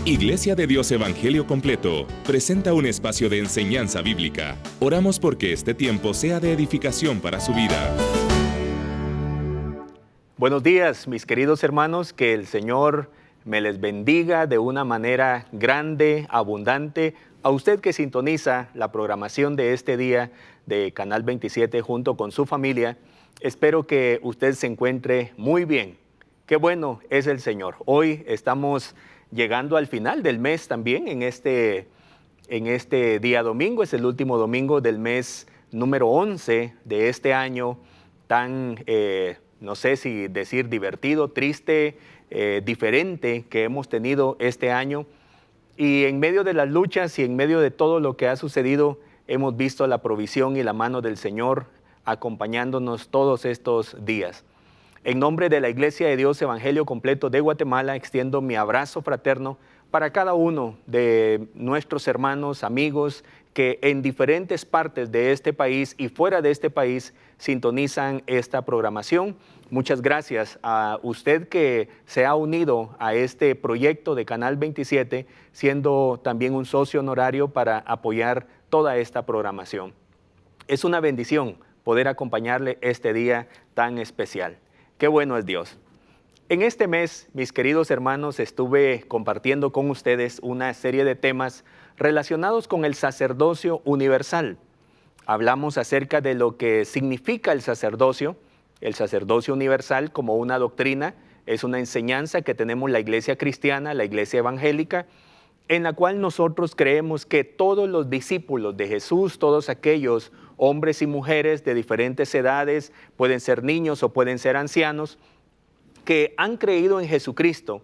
Iglesia de Dios Evangelio Completo presenta un espacio de enseñanza bíblica. Oramos porque este tiempo sea de edificación para su vida. Buenos días, mis queridos hermanos, que el Señor me les bendiga de una manera grande, abundante. A usted que sintoniza la programación de este día de Canal 27 junto con su familia, espero que usted se encuentre muy bien. Qué bueno es el Señor. Hoy estamos llegando al final del mes también, en este día domingo. Es el último domingo del mes número 11 de este año tan, no sé si decir divertido, triste, diferente que hemos tenido este año. Y en medio de las luchas y en medio de todo lo que ha sucedido, hemos visto la provisión y la mano del Señor acompañándonos todos estos días. En nombre de la Iglesia de Dios Evangelio Completo de Guatemala, extiendo mi abrazo fraterno para cada uno de nuestros hermanos, amigos, que en diferentes partes de este país y fuera de este país sintonizan esta programación. Muchas gracias a usted que se ha unido a este proyecto de Canal 27, siendo también un socio honorario para apoyar toda esta programación. Es una bendición poder acompañarle este día tan especial. Qué bueno es Dios. En este mes, mis queridos hermanos, estuve compartiendo con ustedes una serie de temas relacionados con el sacerdocio universal. Hablamos acerca de lo que significa el sacerdocio universal como una doctrina. Es una enseñanza que tenemos la iglesia cristiana, la iglesia evangélica, en la cual nosotros creemos que todos los discípulos de Jesús, todos aquellos hombres y mujeres de diferentes edades, pueden ser niños o pueden ser ancianos, que han creído en Jesucristo,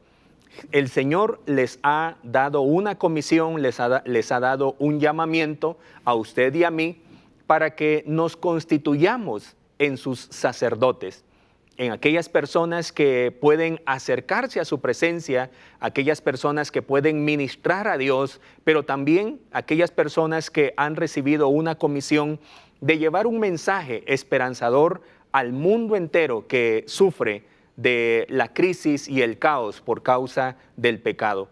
el Señor les ha dado una comisión, les ha dado un llamamiento a usted y a mí para que nos constituyamos en sus sacerdotes, en aquellas personas que pueden acercarse a su presencia, aquellas personas que pueden ministrar a Dios, pero también aquellas personas que han recibido una comisión de llevar un mensaje esperanzador al mundo entero que sufre de la crisis y el caos por causa del pecado.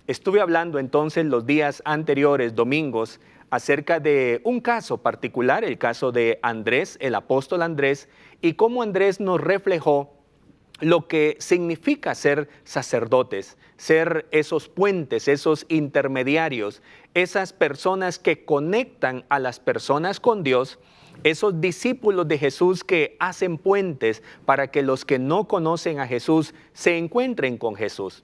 Estuve hablando entonces los días anteriores, domingos, acerca de un caso particular, el caso de Andrés, el apóstol Andrés, y cómo Andrés nos reflejó lo que significa ser sacerdotes, ser esos puentes, esos intermediarios, esas personas que conectan a las personas con Dios, esos discípulos de Jesús que hacen puentes para que los que no conocen a Jesús se encuentren con Jesús.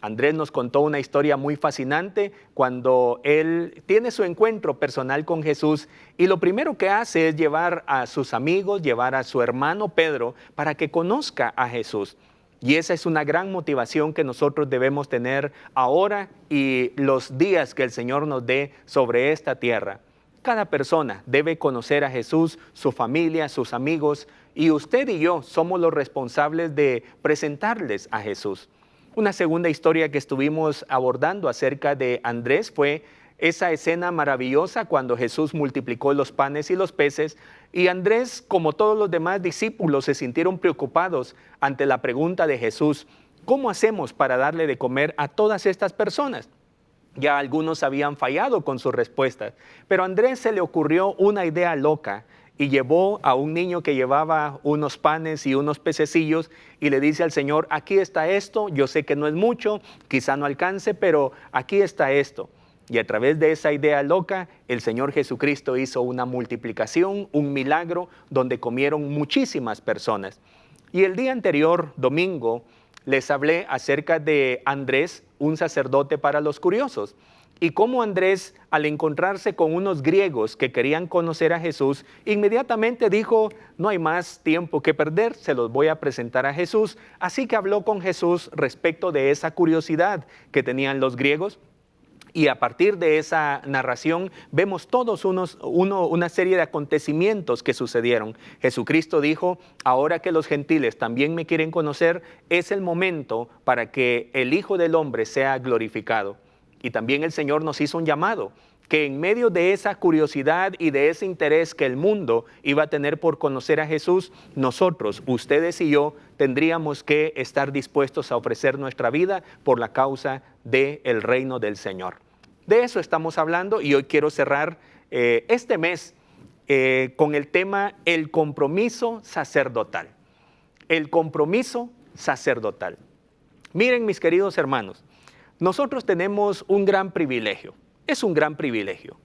Andrés nos contó una historia muy fascinante cuando él tiene su encuentro personal con Jesús y lo primero que hace es llevar a sus amigos, llevar a su hermano Pedro para que conozca a Jesús. Y esa es una gran motivación que nosotros debemos tener ahora y los días que el Señor nos dé sobre esta tierra. Cada persona debe conocer a Jesús, su familia, sus amigos, y usted y yo somos los responsables de presentarles a Jesús. Una segunda historia que estuvimos abordando acerca de Andrés fue esa escena maravillosa cuando Jesús multiplicó los panes y los peces, y Andrés, como todos los demás discípulos, se sintieron preocupados ante la pregunta de Jesús: ¿cómo hacemos para darle de comer a todas estas personas? Ya algunos habían fallado con sus respuestas, pero a Andrés se le ocurrió una idea loca y llevó a un niño que llevaba unos panes y unos pececillos y le dice al Señor: aquí está esto, yo sé que no es mucho, quizá no alcance, pero aquí está esto. Y a través de esa idea loca, el Señor Jesucristo hizo una multiplicación, un milagro, donde comieron muchísimas personas. Y el día anterior, domingo, les hablé acerca de Andrés, un sacerdote para los curiosos, y cómo Andrés, al encontrarse con unos griegos que querían conocer a Jesús, inmediatamente dijo: no hay más tiempo que perder, se los voy a presentar a Jesús. Así que habló con Jesús respecto de esa curiosidad que tenían los griegos. Y a partir de esa narración vemos todos una serie de acontecimientos que sucedieron. Jesucristo dijo: ahora que los gentiles también me quieren conocer, es el momento para que el Hijo del Hombre sea glorificado. Y también el Señor nos hizo un llamado, que en medio de esa curiosidad y de ese interés que el mundo iba a tener por conocer a Jesús, nosotros, ustedes y yo, tendríamos que estar dispuestos a ofrecer nuestra vida por la causa del reino del Señor. De eso estamos hablando y hoy quiero cerrar este mes con el tema el compromiso sacerdotal. El compromiso sacerdotal. Miren, mis queridos hermanos, nosotros tenemos un gran privilegio. Es un gran privilegio.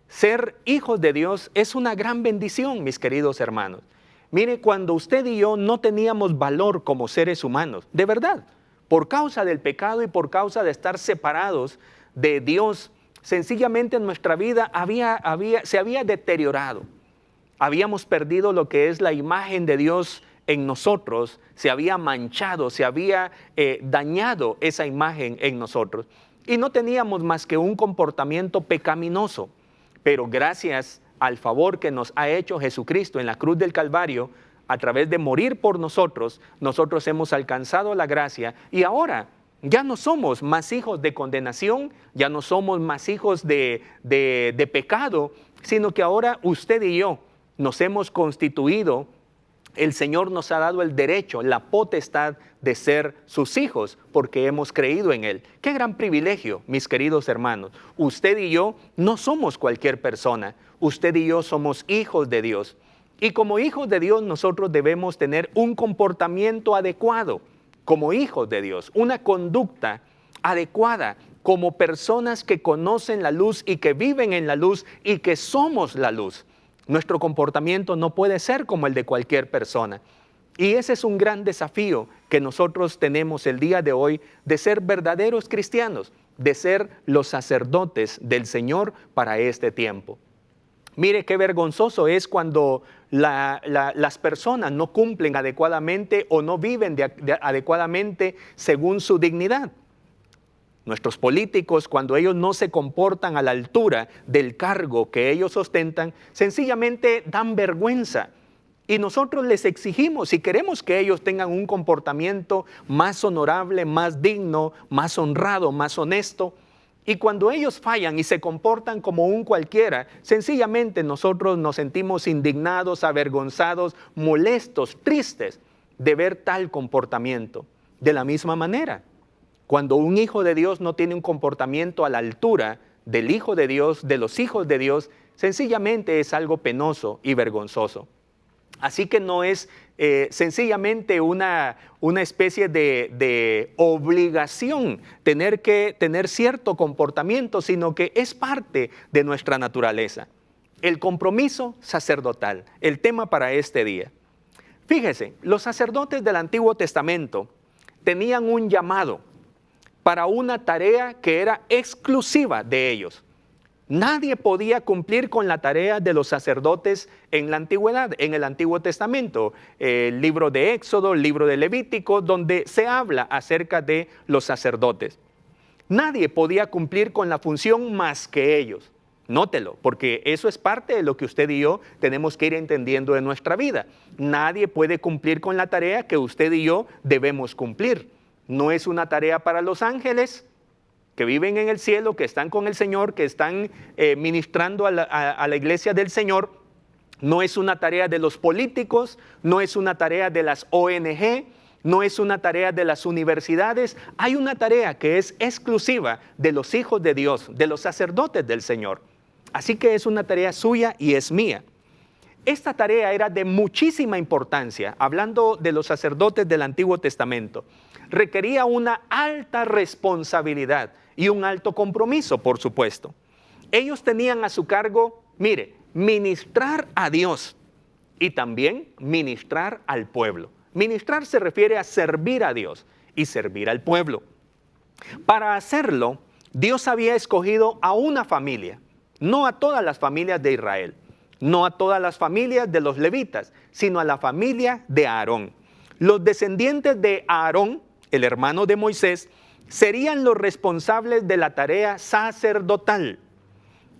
Ser hijos de Dios es una gran bendición, mis queridos hermanos. Mire, cuando usted y yo no teníamos valor como seres humanos, de verdad, por causa del pecado y por causa de estar separados de Dios, sencillamente nuestra vida se había deteriorado. Habíamos perdido lo que es la imagen de Dios en nosotros, se había manchado, se había dañado esa imagen en nosotros. Y no teníamos más que un comportamiento pecaminoso, pero gracias al favor que nos ha hecho Jesucristo en la cruz del Calvario, a través de morir por nosotros, nosotros hemos alcanzado la gracia y ahora ya no somos más hijos de condenación, ya no somos más hijos de pecado, sino que ahora usted y yo nos hemos constituido. El Señor nos ha dado el derecho, la potestad de ser sus hijos porque hemos creído en Él. ¡Qué gran privilegio, mis queridos hermanos! Usted y yo no somos cualquier persona. Usted y yo somos hijos de Dios. Y como hijos de Dios nosotros debemos tener un comportamiento adecuado como hijos de Dios, una conducta adecuada como personas que conocen la luz y que viven en la luz y que somos la luz. Nuestro comportamiento no puede ser como el de cualquier persona. Y ese es un gran desafío que nosotros tenemos el día de hoy de ser verdaderos cristianos, de ser los sacerdotes del Señor para este tiempo. Mire qué vergonzoso es cuando las personas no cumplen adecuadamente o no viven adecuadamente según su dignidad. Nuestros políticos, cuando ellos no se comportan a la altura del cargo que ellos ostentan, sencillamente dan vergüenza. Y nosotros les exigimos, si queremos que ellos tengan un comportamiento más honorable, más digno, más honrado, más honesto, y cuando ellos fallan y se comportan como un cualquiera, sencillamente nosotros nos sentimos indignados, avergonzados, molestos, tristes de ver tal comportamiento. De la misma manera, cuando un hijo de Dios no tiene un comportamiento a la altura del Hijo de Dios, de los hijos de Dios, sencillamente es algo penoso y vergonzoso. Así que no es sencillamente una especie de obligación tener que tener cierto comportamiento, sino que es parte de nuestra naturaleza. El compromiso sacerdotal, el tema para este día. Fíjese, los sacerdotes del Antiguo Testamento tenían un llamado para una tarea que era exclusiva de ellos. Nadie podía cumplir con la tarea de los sacerdotes en la antigüedad, en el Antiguo Testamento. El libro de Éxodo, el libro de Levítico, donde se habla acerca de los sacerdotes. Nadie podía cumplir con la función más que ellos. Nótelo, porque eso es parte de lo que usted y yo tenemos que ir entendiendo en nuestra vida. Nadie puede cumplir con la tarea que usted y yo debemos cumplir. No es una tarea para los ángeles que viven en el cielo, que están con el Señor, que están ministrando a la iglesia del Señor. No es una tarea de los políticos, no es una tarea de las ONG, no es una tarea de las universidades. Hay una tarea que es exclusiva de los hijos de Dios, de los sacerdotes del Señor. Así que es una tarea suya y es mía. Esta tarea era de muchísima importancia, hablando de los sacerdotes del Antiguo Testamento. Requería una alta responsabilidad y un alto compromiso, por supuesto. Ellos tenían a su cargo, mire, ministrar a Dios y también ministrar al pueblo. Ministrar se refiere a servir a Dios y servir al pueblo. Para hacerlo, Dios había escogido a una familia, no a todas las familias de Israel, no a todas las familias de los levitas, sino a la familia de Aarón. Los descendientes de Aarón, el hermano de Moisés, serían los responsables de la tarea sacerdotal.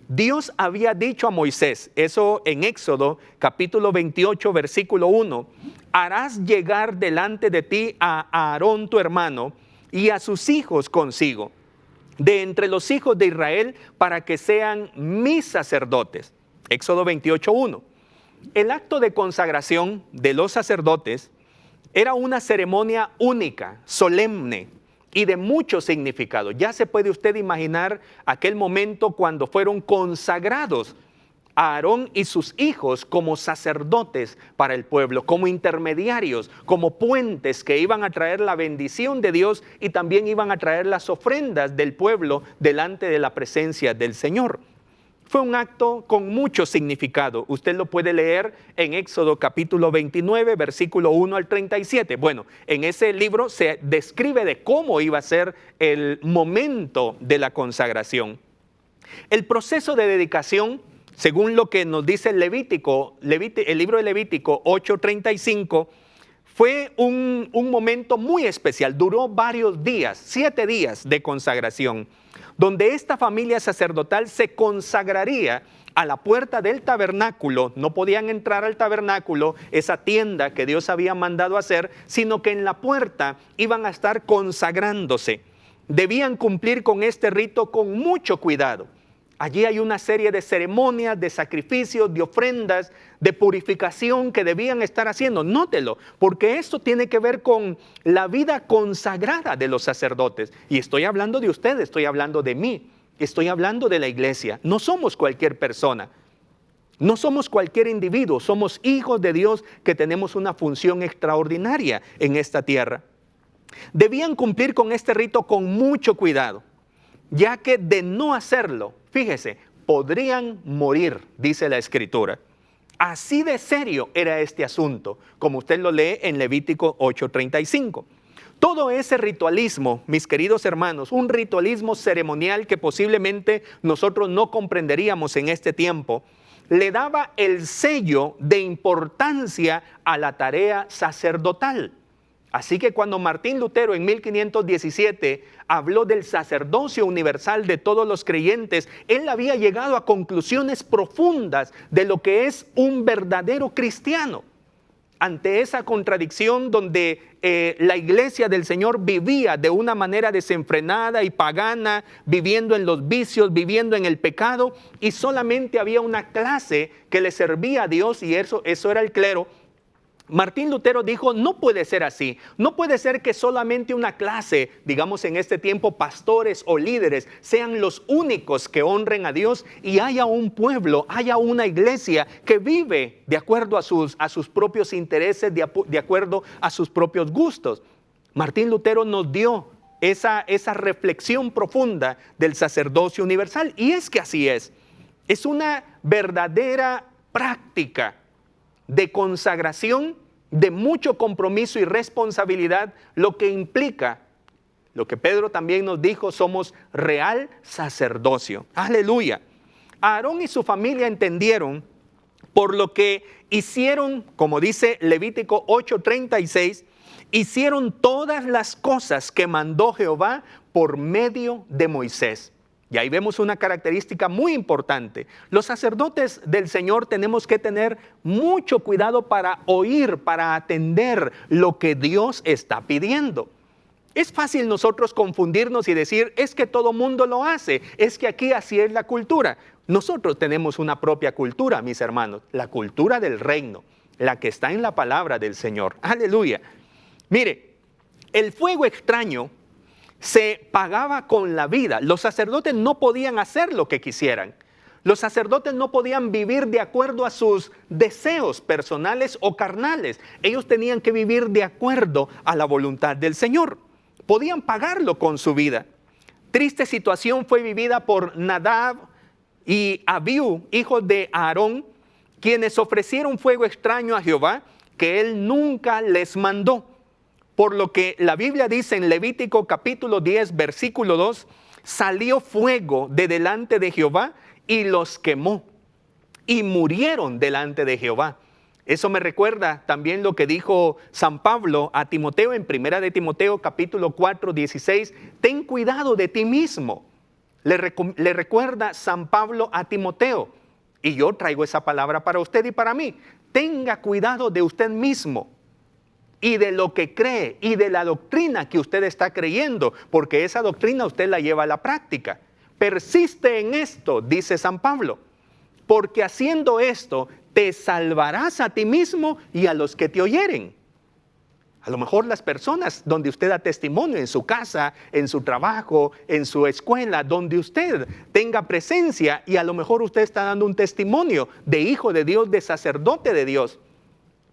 Dios había dicho a Moisés, eso en Éxodo capítulo 28 versículo 1, harás llegar delante de ti a Aarón tu hermano y a sus hijos consigo. de entre los hijos de Israel para que sean mis sacerdotes. Éxodo 28:1. El acto de consagración de los sacerdotes era una ceremonia única, solemne y de mucho significado. Ya se puede usted imaginar aquel momento cuando fueron consagrados a Aarón y sus hijos como sacerdotes para el pueblo, como intermediarios, como puentes que iban a traer la bendición de Dios y también iban a traer las ofrendas del pueblo delante de la presencia del Señor. Fue un acto con mucho significado. Usted lo puede leer en Éxodo capítulo 29, versículo 1 al 37. Bueno, en ese libro se describe de cómo iba a ser el momento de la consagración. El proceso de dedicación, según lo que nos dice el libro de Levítico 8:35, fue un momento muy especial. Duró varios días, 7 días de consagración, donde esta familia sacerdotal se consagraría a la puerta del tabernáculo. No podían entrar al tabernáculo, esa tienda que Dios había mandado hacer, sino que en la puerta iban a estar consagrándose. Debían cumplir con este rito con mucho cuidado. Allí hay una serie de ceremonias, de sacrificios, de ofrendas, de purificación que debían estar haciendo. Nótelo, porque esto tiene que ver con la vida consagrada de los sacerdotes. Y estoy hablando de ustedes, estoy hablando de mí, estoy hablando de la iglesia. No somos cualquier persona, no somos cualquier individuo, somos hijos de Dios que tenemos una función extraordinaria en esta tierra. Debían cumplir con este rito con mucho cuidado, ya que de no hacerlo, fíjese, podrían morir, dice la Escritura. Así de serio era este asunto, como usted lo lee en Levítico 8:35. Todo ese ritualismo, mis queridos hermanos, un ritualismo ceremonial que posiblemente nosotros no comprenderíamos en este tiempo, le daba el sello de importancia a la tarea sacerdotal. Así que cuando Martín Lutero en 1517 habló del sacerdocio universal de todos los creyentes, él había llegado a conclusiones profundas de lo que es un verdadero cristiano. Ante esa contradicción donde la iglesia del Señor vivía de una manera desenfrenada y pagana, viviendo en los vicios, viviendo en el pecado, y solamente había una clase que le servía a Dios, y eso era el clero. Martín Lutero dijo, no puede ser así, no puede ser que solamente una clase, digamos en este tiempo pastores o líderes, sean los únicos que honren a Dios y haya un pueblo, haya una iglesia que vive de acuerdo a sus propios intereses, de acuerdo a sus propios gustos. Martín Lutero nos dio esa reflexión profunda del sacerdocio universal, y es que así es una verdadera práctica de consagración, de mucho compromiso y responsabilidad, lo que implica, lo que Pedro también nos dijo, somos real sacerdocio. Aleluya. Aarón y su familia entendieron, por lo que hicieron, como dice Levítico 8:36, hicieron todas las cosas que mandó Jehová por medio de Moisés. Y ahí vemos una característica muy importante. Los sacerdotes del Señor tenemos que tener mucho cuidado para oír, para atender lo que Dios está pidiendo. Es fácil nosotros confundirnos y decir, es que todo mundo lo hace, es que aquí así es la cultura. Nosotros tenemos una propia cultura, mis hermanos, la cultura del reino, la que está en la palabra del Señor. Aleluya. Mire, el fuego extraño se pagaba con la vida. Los sacerdotes no podían hacer lo que quisieran. Los sacerdotes no podían vivir de acuerdo a sus deseos personales o carnales. Ellos tenían que vivir de acuerdo a la voluntad del Señor. Podían pagarlo con su vida. Triste situación fue vivida por Nadab y Abiú, hijos de Aarón, quienes ofrecieron fuego extraño a Jehová que él nunca les mandó. Por lo que la Biblia dice en Levítico capítulo 10, versículo 2, salió fuego de delante de Jehová y los quemó, y murieron delante de Jehová. Eso me recuerda también lo que dijo San Pablo a Timoteo en 1 de Timoteo capítulo 4, 16, ten cuidado de ti mismo. Le recuerda San Pablo a Timoteo, y yo traigo esa palabra para usted y para mí. Tenga cuidado de usted mismo y de lo que cree y de la doctrina que usted está creyendo, porque esa doctrina usted la lleva a la práctica. Persiste en esto, dice San Pablo, porque haciendo esto te salvarás a ti mismo y a los que te oyeren. A lo mejor las personas donde usted da testimonio, en su casa, en su trabajo, en su escuela, donde usted tenga presencia, y a lo mejor usted está dando un testimonio de hijo de Dios, de sacerdote de Dios.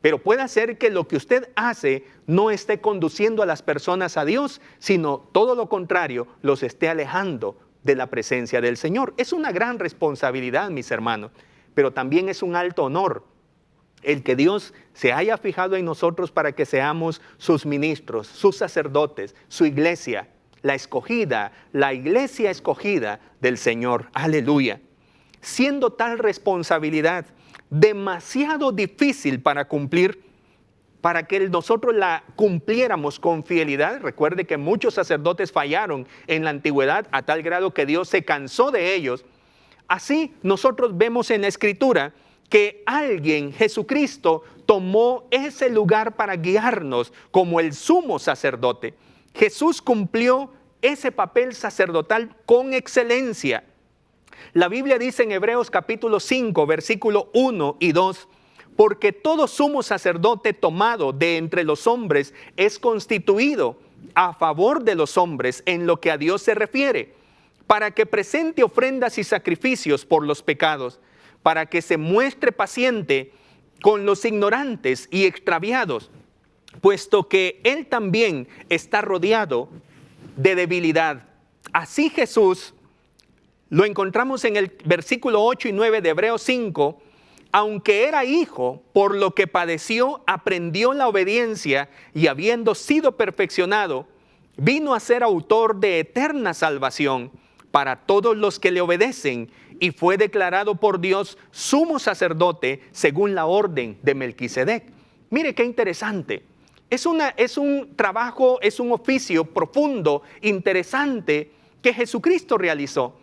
Pero puede ser que lo que usted hace no esté conduciendo a las personas a Dios, sino todo lo contrario, los esté alejando de la presencia del Señor. Es una gran responsabilidad, mis hermanos, pero también es un alto honor el que Dios se haya fijado en nosotros para que seamos sus ministros, sus sacerdotes, su iglesia, la escogida, la iglesia escogida del Señor. Aleluya. Siendo tal responsabilidad demasiado difícil para cumplir, para que nosotros la cumpliéramos con fidelidad. Recuerde que muchos sacerdotes fallaron en la antigüedad a tal grado que Dios se cansó de ellos. Así nosotros vemos en la Escritura que alguien, Jesucristo, tomó ese lugar para guiarnos como el sumo sacerdote. Jesús cumplió ese papel sacerdotal con excelencia. La Biblia dice en Hebreos capítulo 5, versículo 1 y 2, porque todo sumo sacerdote tomado de entre los hombres es constituido a favor de los hombres en lo que a Dios se refiere, para que presente ofrendas y sacrificios por los pecados, para que se muestre paciente con los ignorantes y extraviados, puesto que Él también está rodeado de debilidad. Así Jesús, lo encontramos en el versículo 8 y 9 de Hebreos 5, aunque era hijo, por lo que padeció, aprendió la obediencia y habiendo sido perfeccionado, vino a ser autor de eterna salvación para todos los que le obedecen, y fue declarado por Dios sumo sacerdote según la orden de Melquisedec. Mire qué interesante. Es un trabajo, es un oficio profundo, interesante, que Jesucristo realizó.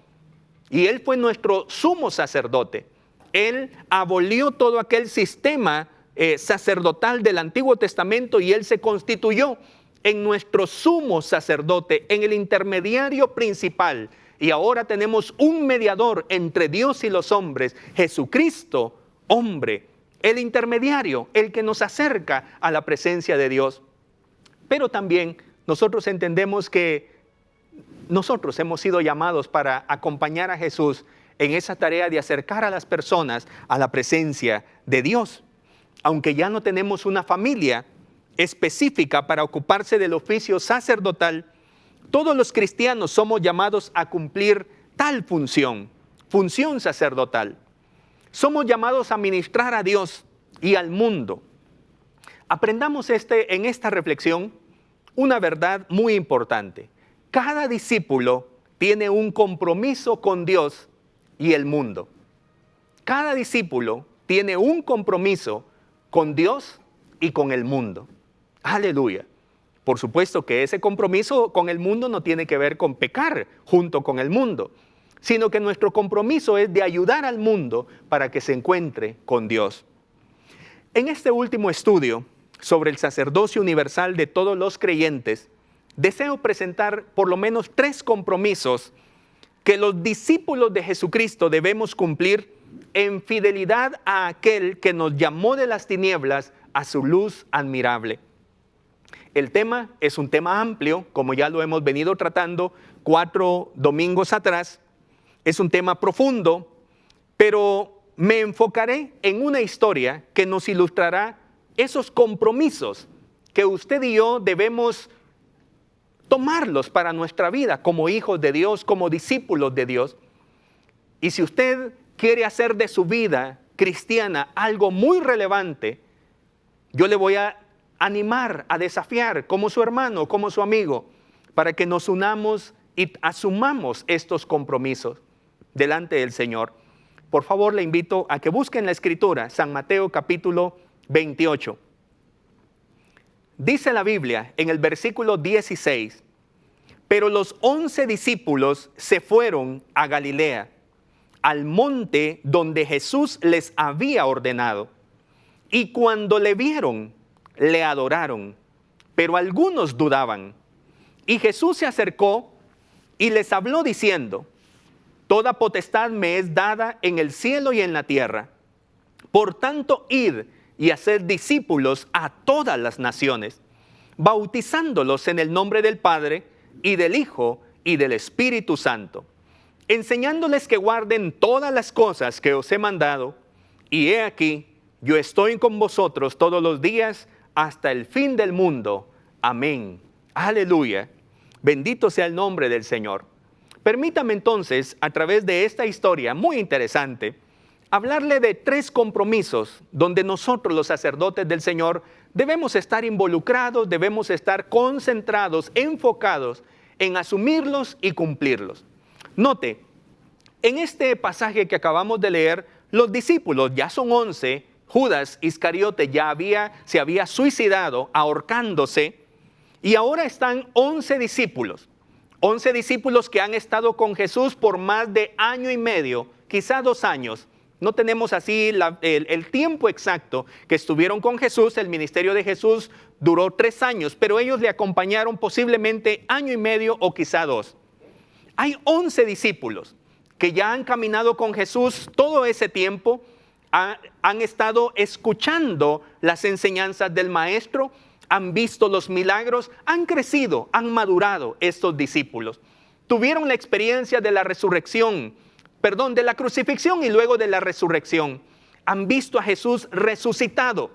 Y Él fue nuestro sumo sacerdote. Él abolió todo aquel sistema sacerdotal del Antiguo Testamento y Él se constituyó en nuestro sumo sacerdote, en el intermediario principal. Y ahora tenemos un mediador entre Dios y los hombres, Jesucristo, hombre, el intermediario, el que nos acerca a la presencia de Dios. Pero también nosotros entendemos que nosotros hemos sido llamados para acompañar a Jesús en esa tarea de acercar a las personas a la presencia de Dios. Aunque ya no tenemos una familia específica para ocuparse del oficio sacerdotal, todos los cristianos somos llamados a cumplir tal función sacerdotal. Somos llamados a ministrar a Dios y al mundo. Aprendamos en esta reflexión una verdad muy importante. Cada discípulo tiene un compromiso con Dios y el mundo. Cada discípulo tiene un compromiso con Dios y con el mundo. Aleluya. Por supuesto que ese compromiso con el mundo no tiene que ver con pecar junto con el mundo, sino que nuestro compromiso es de ayudar al mundo para que se encuentre con Dios. En este último estudio sobre el sacerdocio universal de todos los creyentes, deseo presentar por lo menos 3 compromisos que los discípulos de Jesucristo debemos cumplir en fidelidad a aquel que nos llamó de las tinieblas a su luz admirable. El tema es un tema amplio, como ya lo hemos venido tratando 4 domingos atrás. Es un tema profundo, pero me enfocaré en una historia que nos ilustrará esos compromisos que usted y yo debemos tomarlos para nuestra vida como hijos de Dios, como discípulos de Dios. Y si usted quiere hacer de su vida cristiana algo muy relevante, yo le voy a animar, a desafiar como su hermano, como su amigo, para que nos unamos y asumamos estos compromisos delante del Señor. Por favor, le invito a que busquen la Escritura, San Mateo capítulo 28. Dice la Biblia en el versículo 16, pero los 11 discípulos se fueron a Galilea, al monte donde Jesús les había ordenado. Y cuando le vieron, le adoraron, pero algunos dudaban. Y Jesús se acercó y les habló diciendo: toda potestad me es dada en el cielo y en la tierra. Por tanto, id y haced discípulos a todas las naciones, bautizándolos en el nombre del Padre y del Hijo y del Espíritu Santo, enseñándoles que guarden todas las cosas que os he mandado. Y he aquí, yo estoy con vosotros todos los días hasta el fin del mundo. Amén. Aleluya. Bendito sea el nombre del Señor. Permítame entonces, a través de esta historia muy interesante, hablarle de 3 compromisos donde nosotros, los sacerdotes del Señor, debemos estar involucrados, debemos estar concentrados, enfocados en asumirlos y cumplirlos. Note, en este pasaje que acabamos de leer, los discípulos ya son 11, Judas Iscariote se había suicidado ahorcándose, y ahora están 11 discípulos. 11 discípulos que han estado con Jesús por más de año y medio, quizá 2 años. No tenemos así el tiempo exacto que estuvieron con Jesús. El ministerio de Jesús duró 3 años, pero ellos le acompañaron posiblemente año y medio o quizá 2. Hay 11 discípulos que ya han caminado con Jesús todo ese tiempo, han estado escuchando las enseñanzas del Maestro, han visto los milagros, han crecido, han madurado estos discípulos. Tuvieron la experiencia de la de la crucifixión y luego de la resurrección. Han visto a Jesús resucitado.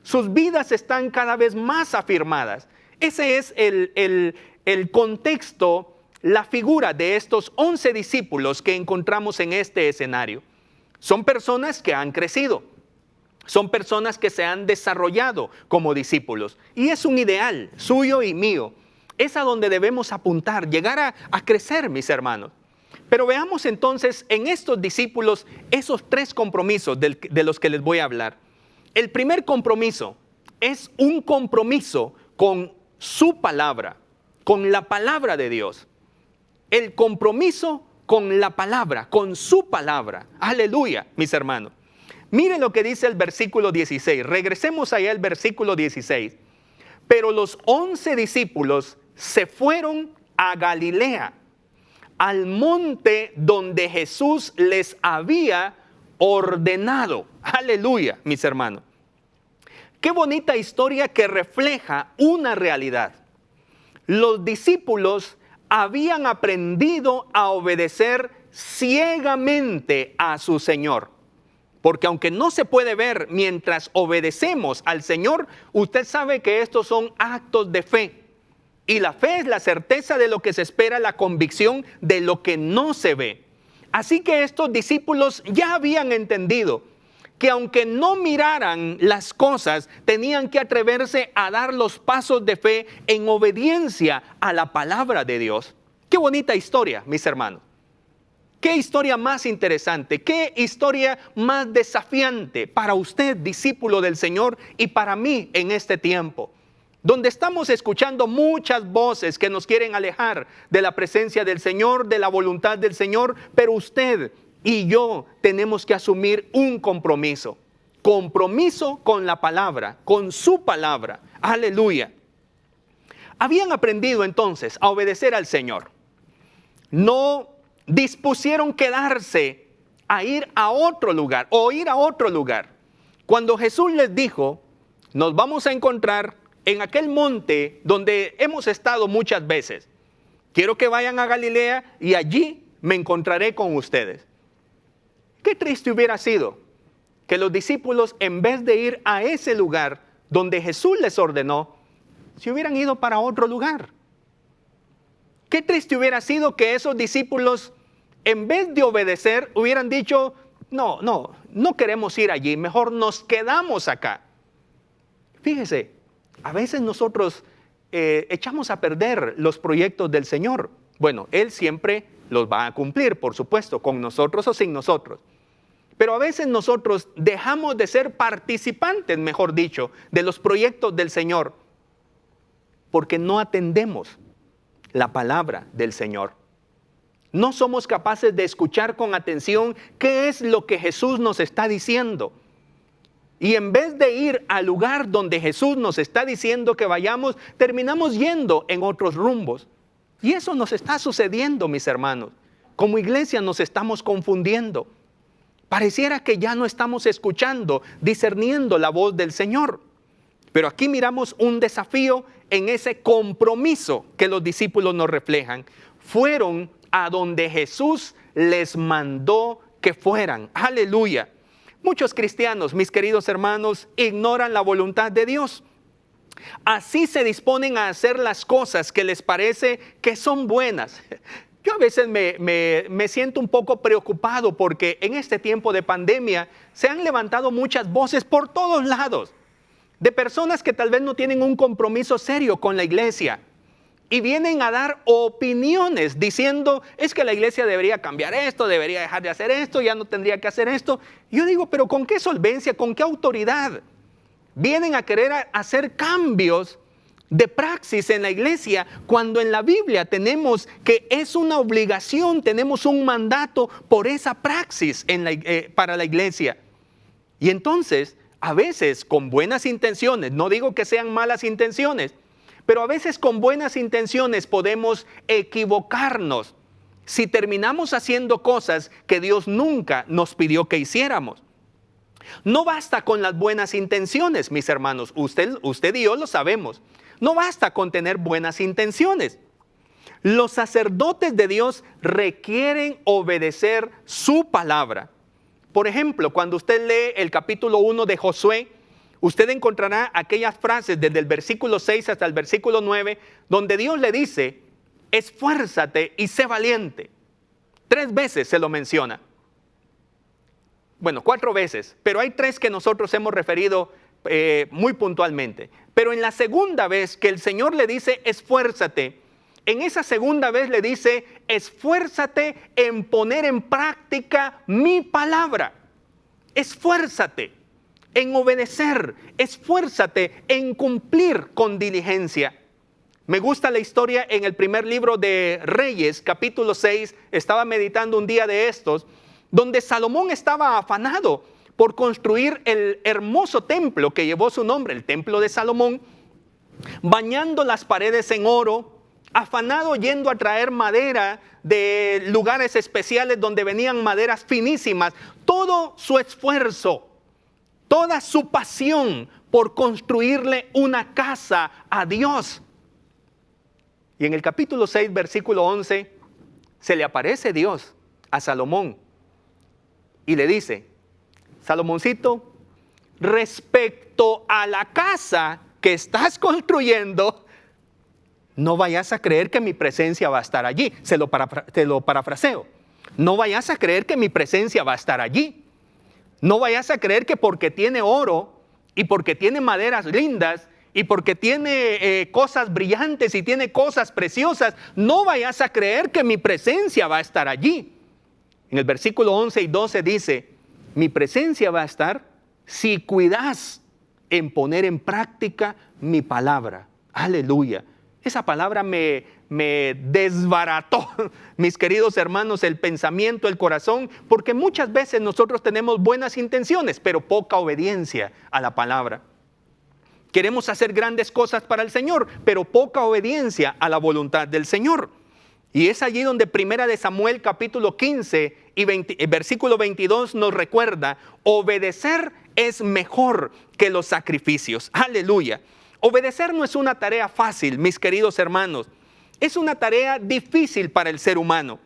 Sus vidas están cada vez más afirmadas. Ese es el contexto, la figura de estos 11 discípulos que encontramos en este escenario. Son personas que han crecido. Son personas que se han desarrollado como discípulos. Y es un ideal suyo y mío. Es a donde debemos apuntar, llegar a crecer, mis hermanos. Pero veamos entonces en estos discípulos esos 3 compromisos de los que les voy a hablar. El primer compromiso es un compromiso con su palabra, con la palabra de Dios. El compromiso con la palabra, con su palabra. Aleluya, mis hermanos. Miren lo que dice el versículo 16. Regresemos allá al versículo 16. Pero los 11 discípulos se fueron a Galilea, al monte donde Jesús les había ordenado. Aleluya, mis hermanos. Qué bonita historia que refleja una realidad. Los discípulos habían aprendido a obedecer ciegamente a su Señor. Porque aunque no se puede ver mientras obedecemos al Señor, usted sabe que estos son actos de fe. Y la fe es la certeza de lo que se espera, la convicción de lo que no se ve. Así que estos discípulos ya habían entendido que aunque no miraran las cosas, tenían que atreverse a dar los pasos de fe en obediencia a la palabra de Dios. Qué bonita historia, mis hermanos. Qué historia más interesante, qué historia más desafiante para usted, discípulo del Señor, y para mí en este tiempo, donde estamos escuchando muchas voces que nos quieren alejar de la presencia del Señor, de la voluntad del Señor, pero usted y yo tenemos que asumir un compromiso con la palabra, con su palabra. Aleluya. Habían aprendido entonces a obedecer al Señor. No dispusieron quedarse a ir a otro lugar o ir a otro lugar. Cuando Jesús les dijo, nos vamos a encontrar en aquel monte donde hemos estado muchas veces. Quiero que vayan a Galilea y allí me encontraré con ustedes. Qué triste hubiera sido que los discípulos, en vez de ir a ese lugar donde Jesús les ordenó, se hubieran ido para otro lugar. Qué triste hubiera sido que esos discípulos, en vez de obedecer, hubieran dicho, no queremos ir allí, mejor nos quedamos acá. Fíjese, a veces nosotros echamos a perder los proyectos del Señor. Bueno, Él siempre los va a cumplir, por supuesto, con nosotros o sin nosotros. Pero a veces nosotros dejamos de ser participantes, mejor dicho, de los proyectos del Señor, porque no atendemos la palabra del Señor. No somos capaces de escuchar con atención qué es lo que Jesús nos está diciendo. Y en vez de ir al lugar donde Jesús nos está diciendo que vayamos, terminamos yendo en otros rumbos. Y eso nos está sucediendo, mis hermanos. Como iglesia nos estamos confundiendo. Pareciera que ya no estamos escuchando, discerniendo la voz del Señor. Pero aquí miramos un desafío en ese compromiso que los discípulos nos reflejan. Fueron a donde Jesús les mandó que fueran. Aleluya. Muchos cristianos, mis queridos hermanos, ignoran la voluntad de Dios. Así se disponen a hacer las cosas que les parece que son buenas. Yo a veces me siento un poco preocupado porque en este tiempo de pandemia se han levantado muchas voces por todos lados de personas que tal vez no tienen un compromiso serio con la iglesia y vienen a dar opiniones diciendo, es que la iglesia debería cambiar esto, debería dejar de hacer esto, ya no tendría que hacer esto. Yo digo, pero ¿con qué solvencia, con qué autoridad vienen a querer hacer cambios de praxis en la iglesia cuando en la Biblia tenemos que es una obligación, tenemos un mandato por esa praxis para la iglesia? Y entonces, a veces con buenas intenciones, no digo que sean malas intenciones, pero a veces con buenas intenciones podemos equivocarnos si terminamos haciendo cosas que Dios nunca nos pidió que hiciéramos. No basta con las buenas intenciones, mis hermanos. Usted y yo lo sabemos. No basta con tener buenas intenciones. Los sacerdotes de Dios requieren obedecer su palabra. Por ejemplo, cuando usted lee el capítulo 1 de Josué, usted encontrará aquellas frases desde el versículo 6 hasta el versículo 9, donde Dios le dice, esfuérzate y sé valiente. 3 veces se lo menciona. Bueno, 4 veces, pero hay 3 que nosotros hemos referido muy puntualmente. Pero en la segunda vez que el Señor le dice, esfuérzate, en esa segunda vez le dice, esfuérzate en poner en práctica mi palabra. Esfuérzate en obedecer, esfuérzate en cumplir con diligencia. Me gusta la historia en el primer libro de Reyes, capítulo 6, estaba meditando un día de estos, donde Salomón estaba afanado por construir el hermoso templo que llevó su nombre, el templo de Salomón, bañando las paredes en oro, afanado yendo a traer madera de lugares especiales donde venían maderas finísimas, todo su esfuerzo, toda su pasión por construirle una casa a Dios. Y en el capítulo 6, versículo 11, se le aparece Dios a Salomón y le dice, Salomoncito, respecto a la casa que estás construyendo, no vayas a creer que mi presencia va a estar allí. Te lo parafraseo. No vayas a creer que mi presencia va a estar allí. No vayas a creer que porque tiene oro y porque tiene maderas lindas y porque tiene cosas brillantes y tiene cosas preciosas, no vayas a creer que mi presencia va a estar allí. En el versículo 11 y 12 dice, mi presencia va a estar si cuidas en poner en práctica mi palabra. Aleluya. Esa palabra me desbarató, mis queridos hermanos, el pensamiento, el corazón, porque muchas veces nosotros tenemos buenas intenciones, pero poca obediencia a la palabra. Queremos hacer grandes cosas para el Señor, pero poca obediencia a la voluntad del Señor. Y es allí donde Primera de Samuel capítulo 15 y versículo 22 nos recuerda, obedecer es mejor que los sacrificios. Aleluya. Obedecer no es una tarea fácil, mis queridos hermanos. Es una tarea difícil para el ser humano.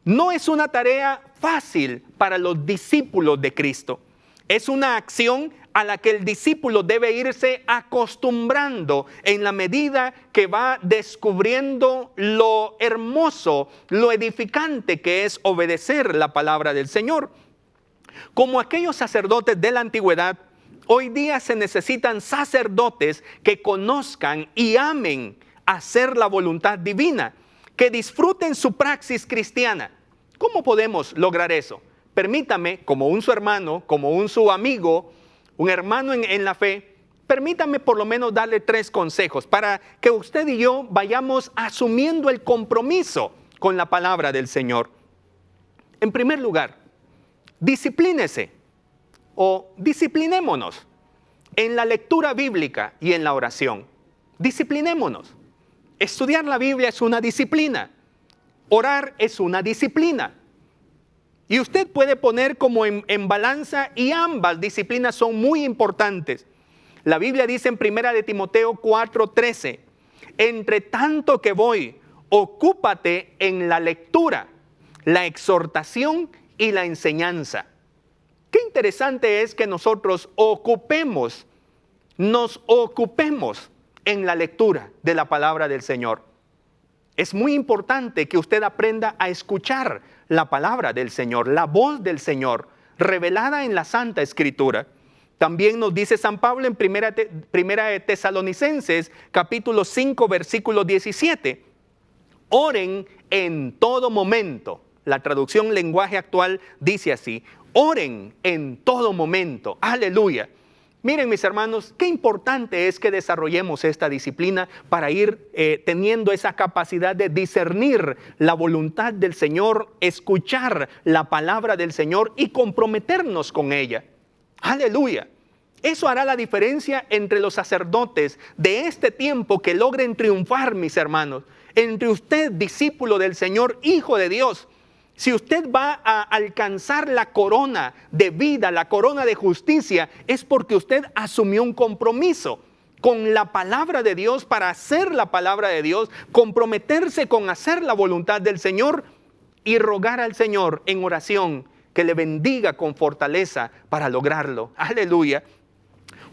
No es una tarea fácil para los discípulos de Cristo. Es una acción a la que el discípulo debe irse acostumbrando en la medida que va descubriendo lo hermoso, lo edificante que es obedecer la palabra del Señor. Como aquellos sacerdotes de la antigüedad, hoy día se necesitan sacerdotes que conozcan y amen hacer la voluntad divina, que disfruten su praxis cristiana. ¿Cómo podemos lograr eso? Permítame, como un su hermano, como un su amigo, un hermano en la fe, permítame por lo menos darle 3 consejos para que usted y yo vayamos asumiendo el compromiso con la palabra del Señor. En primer lugar, disciplínese. o disciplinémonos en la lectura bíblica y en la oración. Disciplinémonos. Estudiar la Biblia es una disciplina. Orar es una disciplina. Y usted puede poner como en balanza, y ambas disciplinas son muy importantes. La Biblia dice en 1 de Timoteo 4:13, entre tanto que voy, ocúpate en la lectura, la exhortación y la enseñanza. Qué interesante es que nosotros nos ocupemos en la lectura de la palabra del Señor. Es muy importante que usted aprenda a escuchar la palabra del Señor, la voz del Señor, revelada en la Santa Escritura. También nos dice San Pablo en Primera de Tesalonicenses, capítulo 5, versículo 17. Oren en todo momento. La traducción lenguaje actual dice así: oren en todo momento. Aleluya. Miren, mis hermanos, qué importante es que desarrollemos esta disciplina para ir teniendo esa capacidad de discernir la voluntad del Señor, escuchar la palabra del Señor y comprometernos con ella. Aleluya. Eso hará la diferencia entre los sacerdotes de este tiempo que logren triunfar, mis hermanos. Entre usted, discípulo del Señor, hijo de Dios. Si usted va a alcanzar la corona de vida, la corona de justicia, es porque usted asumió un compromiso con la palabra de Dios para hacer la palabra de Dios, comprometerse con hacer la voluntad del Señor y rogar al Señor en oración que le bendiga con fortaleza para lograrlo. Aleluya.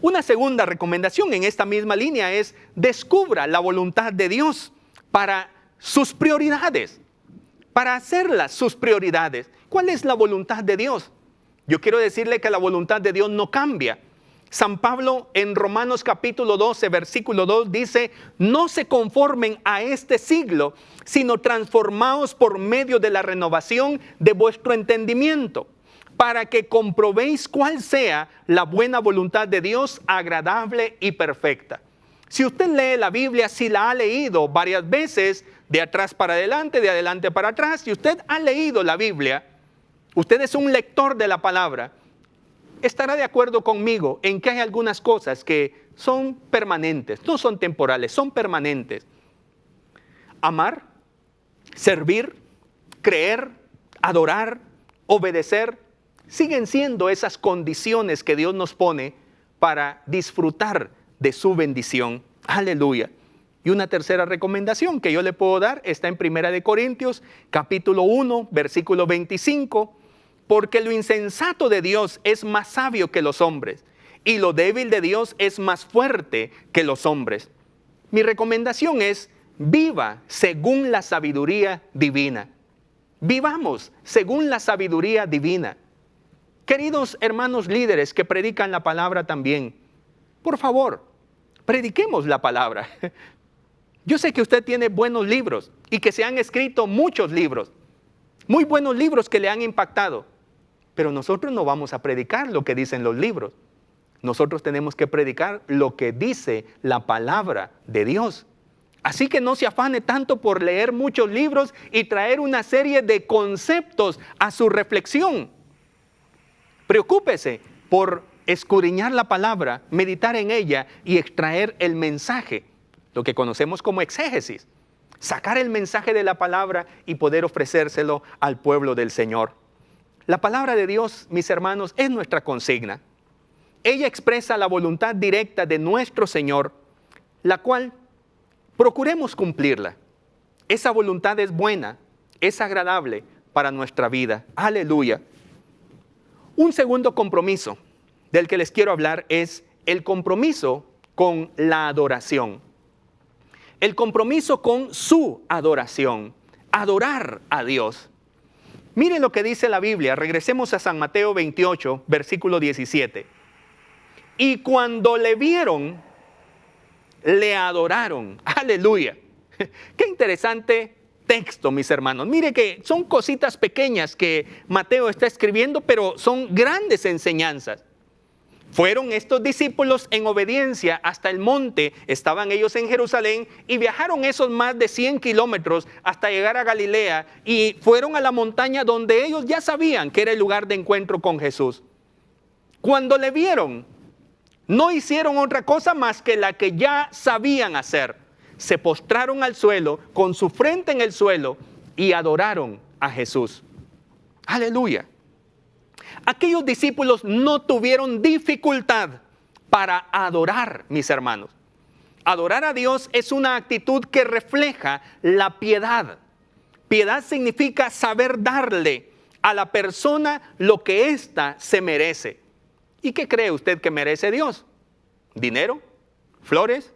Una segunda recomendación en esta misma línea es: descubra la voluntad de Dios para sus prioridades. Para hacerlas sus prioridades. ¿Cuál es la voluntad de Dios? Yo quiero decirle que la voluntad de Dios no cambia. San Pablo en Romanos capítulo 12, versículo 2 dice: no se conformen a este siglo, sino transformaos por medio de la renovación de vuestro entendimiento, para que comprobéis cuál sea la buena voluntad de Dios, agradable y perfecta. Si usted lee la Biblia, si la ha leído varias veces, de atrás para adelante, de adelante para atrás, si usted ha leído la Biblia, usted es un lector de la palabra, estará de acuerdo conmigo en que hay algunas cosas que son permanentes, no son temporales, son permanentes. Amar, servir, creer, adorar, obedecer, siguen siendo esas condiciones que Dios nos pone para disfrutar de su bendición. Aleluya. Y una tercera recomendación que yo le puedo dar está en 1 de Corintios, capítulo 1, versículo 25. Porque lo insensato de Dios es más sabio que los hombres, y lo débil de Dios es más fuerte que los hombres. Mi recomendación es: viva según la sabiduría divina. Vivamos según la sabiduría divina. Queridos hermanos líderes que predican la palabra también, por favor, prediquemos la palabra. Yo sé que usted tiene buenos libros y que se han escrito muchos libros, muy buenos libros que le han impactado, pero nosotros no vamos a predicar lo que dicen los libros. Nosotros tenemos que predicar lo que dice la palabra de Dios. Así que no se afane tanto por leer muchos libros y traer una serie de conceptos a su reflexión. Preocúpese por escudriñar la palabra, meditar en ella y extraer el mensaje, lo que conocemos como exégesis. Sacar el mensaje de la palabra y poder ofrecérselo al pueblo del Señor. La palabra de Dios, mis hermanos, es nuestra consigna. Ella expresa la voluntad directa de nuestro Señor, la cual procuremos cumplirla. Esa voluntad es buena, es agradable para nuestra vida. Aleluya. Un segundo compromiso del que les quiero hablar es el compromiso con la adoración. El compromiso con su adoración. Adorar a Dios. Miren lo que dice la Biblia. Regresemos a San Mateo 28, versículo 17. Y cuando le vieron, le adoraron. Aleluya. Qué interesante texto, mis hermanos. Mire que son cositas pequeñas que Mateo está escribiendo, pero son grandes enseñanzas. Fueron estos discípulos en obediencia hasta el monte, estaban ellos en Jerusalén y viajaron esos más de 100 kilómetros hasta llegar a Galilea y fueron a la montaña donde ellos ya sabían que era el lugar de encuentro con Jesús. Cuando le vieron, no hicieron otra cosa más que la que ya sabían hacer. Se postraron al suelo, con su frente en el suelo, y adoraron a Jesús. Aleluya. Aquellos discípulos no tuvieron dificultad para adorar, mis hermanos. Adorar a Dios es una actitud que refleja la piedad. Piedad significa saber darle a la persona lo que ésta se merece. ¿Y qué cree usted que merece Dios? ¿Dinero? ¿Flores?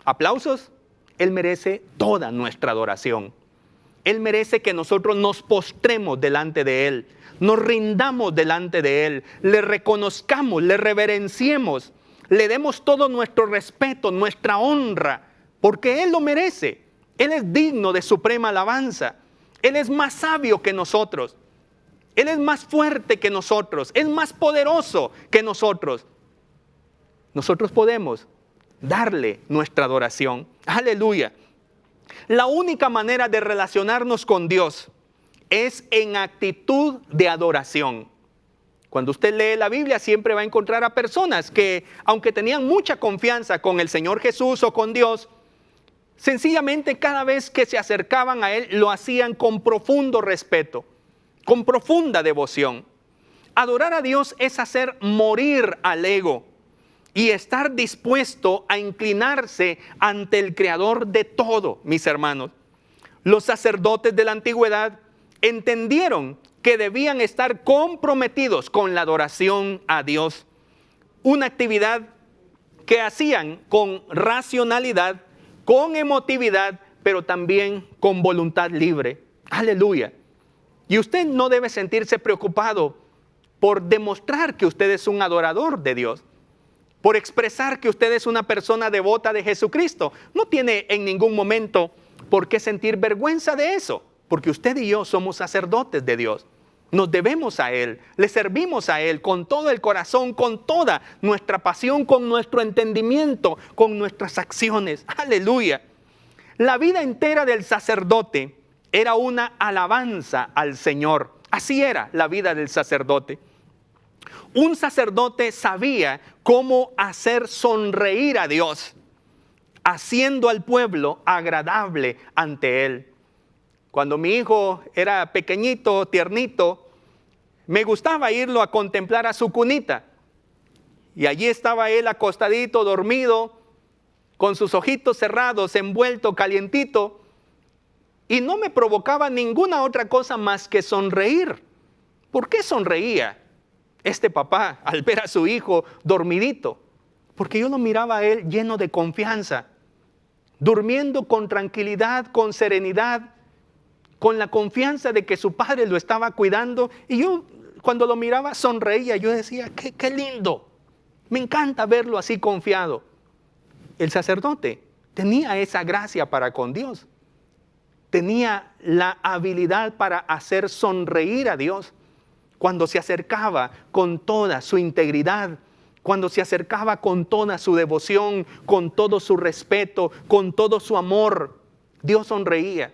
¿Aplausos? Él merece toda nuestra adoración. Él merece que nosotros nos postremos delante de Él, nos rindamos delante de Él, le reconozcamos, le reverenciemos, le demos todo nuestro respeto, nuestra honra, porque Él lo merece. Él es digno de suprema alabanza. Él es más sabio que nosotros. Él es más fuerte que nosotros. Es más poderoso que nosotros. Nosotros podemos darle nuestra adoración. Aleluya. La única manera de relacionarnos con Dios es en actitud de adoración. Cuando usted lee la Biblia, siempre va a encontrar a personas que, aunque tenían mucha confianza con el Señor Jesús o con Dios, sencillamente cada vez que se acercaban a Él, lo hacían con profundo respeto, con profunda devoción. Adorar a Dios es hacer morir al ego y estar dispuesto a inclinarse ante el Creador de todo, mis hermanos. Los sacerdotes de la antigüedad entendieron que debían estar comprometidos con la adoración a Dios. Una actividad que hacían con racionalidad, con emotividad, pero también con voluntad libre. Aleluya. Y usted no debe sentirse preocupado por demostrar que usted es un adorador de Dios, por expresar que usted es una persona devota de Jesucristo. No tiene en ningún momento por qué sentir vergüenza de eso, porque usted y yo somos sacerdotes de Dios. Nos debemos a Él, le servimos a Él con todo el corazón, con toda nuestra pasión, con nuestro entendimiento, con nuestras acciones. Aleluya. La vida entera del sacerdote era una alabanza al Señor. Así era la vida del sacerdote. Un sacerdote sabía cómo hacer sonreír a Dios, haciendo al pueblo agradable ante Él. Cuando mi hijo era pequeñito, tiernito, me gustaba irlo a contemplar a su cunita. Y allí estaba él acostadito, dormido, con sus ojitos cerrados, envuelto, calientito. Y no me provocaba ninguna otra cosa más que sonreír. ¿Por qué sonreía este papá al ver a su hijo dormidito? Porque yo lo miraba a él lleno de confianza, durmiendo con tranquilidad, con serenidad, con la confianza de que su padre lo estaba cuidando. Y yo, cuando lo miraba, sonreía. Yo decía, qué lindo. Me encanta verlo así confiado. El sacerdote tenía esa gracia para con Dios. Tenía la habilidad para hacer sonreír a Dios cuando se acercaba con toda su integridad, cuando se acercaba con toda su devoción, con todo su respeto, con todo su amor. Dios sonreía.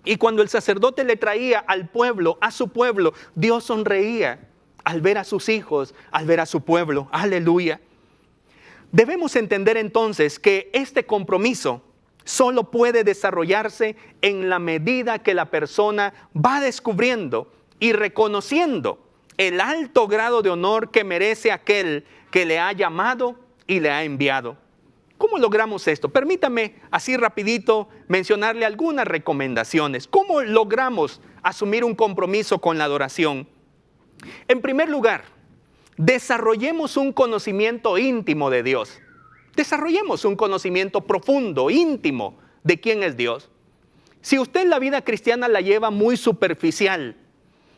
Y cuando el sacerdote le traía al pueblo, a su pueblo, Dios sonreía al ver a sus hijos, al ver a su pueblo. Aleluya. Debemos entender entonces que este compromiso solo puede desarrollarse en la medida que la persona va descubriendo y reconociendo el alto grado de honor que merece aquel que le ha llamado y le ha enviado. ¿Cómo logramos esto? Permítame así rapidito mencionarle algunas recomendaciones. ¿Cómo logramos asumir un compromiso con la adoración? En primer lugar, desarrollemos un conocimiento íntimo de Dios. Desarrollemos un conocimiento profundo, íntimo de quién es Dios. Si usted la vida cristiana la lleva muy superficial,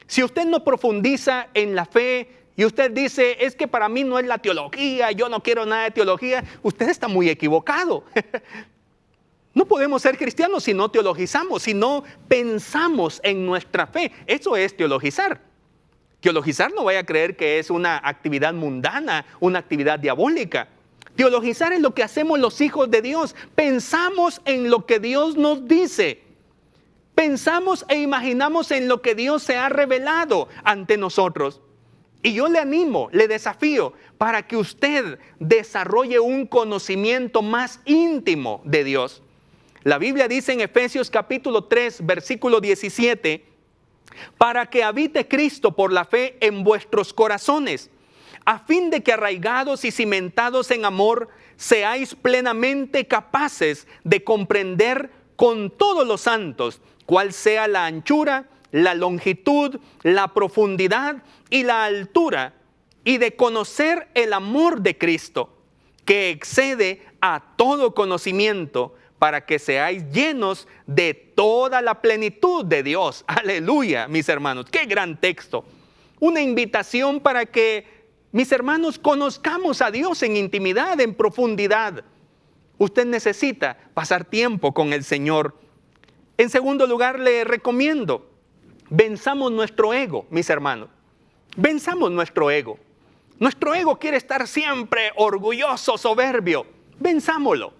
si usted no profundiza en la fe y usted dice, es que para mí no es la teología, yo no quiero nada de teología, usted está muy equivocado. No podemos ser cristianos si no teologizamos, si no pensamos en nuestra fe. Eso es teologizar. Teologizar no vaya a creer que es una actividad mundana, una actividad diabólica. Teologizar es lo que hacemos los hijos de Dios. Pensamos en lo que Dios nos dice. Pensamos e imaginamos en lo que Dios se ha revelado ante nosotros. Y yo le animo, le desafío para que usted desarrolle un conocimiento más íntimo de Dios. La Biblia dice en Efesios capítulo 3, versículo 17, para que habite Cristo por la fe en vuestros corazones, a fin de que arraigados y cimentados en amor, seáis plenamente capaces de comprender con todos los santos cuál sea la anchura, la longitud, la profundidad y la altura, y de conocer el amor de Cristo, que excede a todo conocimiento, para que seáis llenos de toda la plenitud de Dios. Aleluya, mis hermanos, qué gran texto. Una invitación para que, mis hermanos, conozcamos a Dios en intimidad, en profundidad. Usted necesita pasar tiempo con el Señor. En segundo lugar, le recomiendo, venzamos nuestro ego, mis hermanos. Venzamos nuestro ego. Nuestro ego quiere estar siempre orgulloso, soberbio. Venzámoslo.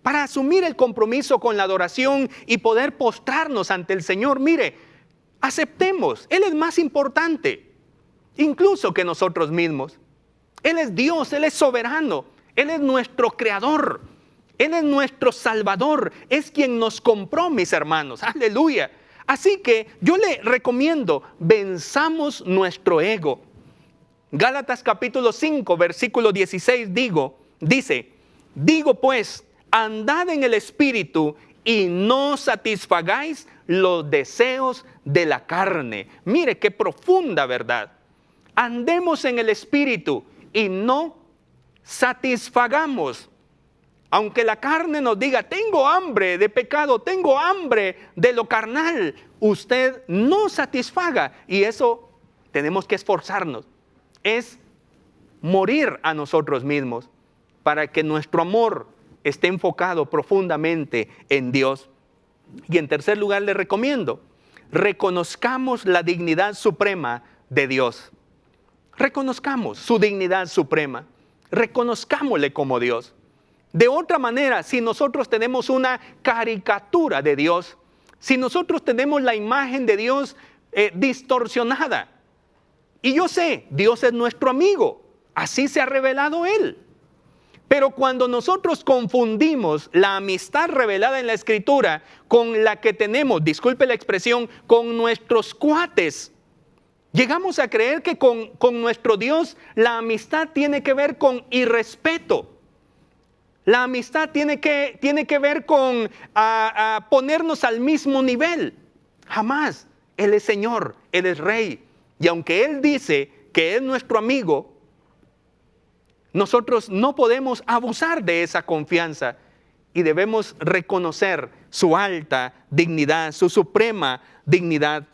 Para asumir el compromiso con la adoración y poder postrarnos ante el Señor, mire, aceptemos, Él es más importante, incluso que nosotros mismos. Él es Dios, Él es soberano, Él es nuestro creador, Él es nuestro salvador, es quien nos compró, mis hermanos, aleluya. Así que yo le recomiendo, venzamos nuestro ego. Gálatas capítulo 5, versículo 16 dice, digo pues, andad en el Espíritu y no satisfagáis los deseos de la carne. Mire qué profunda verdad. Andemos en el Espíritu y no satisfagamos. Aunque la carne nos diga, tengo hambre de pecado, tengo hambre de lo carnal, usted no satisfaga. Y eso tenemos que esforzarnos. Es morir a nosotros mismos para que nuestro amor esté enfocado profundamente en Dios. Y en tercer lugar le recomiendo, reconozcamos la dignidad suprema de Dios. Reconozcamos su dignidad suprema. Reconozcámosle como Dios. De otra manera, si nosotros tenemos una caricatura de Dios, si nosotros tenemos la imagen de Dios distorsionada, y yo sé, Dios es nuestro amigo, así se ha revelado Él. Pero cuando nosotros confundimos la amistad revelada en la Escritura con la que tenemos, disculpe la expresión, con nuestros cuates, llegamos a creer que con nuestro Dios la amistad tiene que ver con irrespeto. La amistad tiene que ver con ponernos al mismo nivel. Jamás. Él es Señor, Él es Rey. Y aunque Él dice que es nuestro amigo, nosotros no podemos abusar de esa confianza y debemos reconocer su alta dignidad, su suprema dignidad.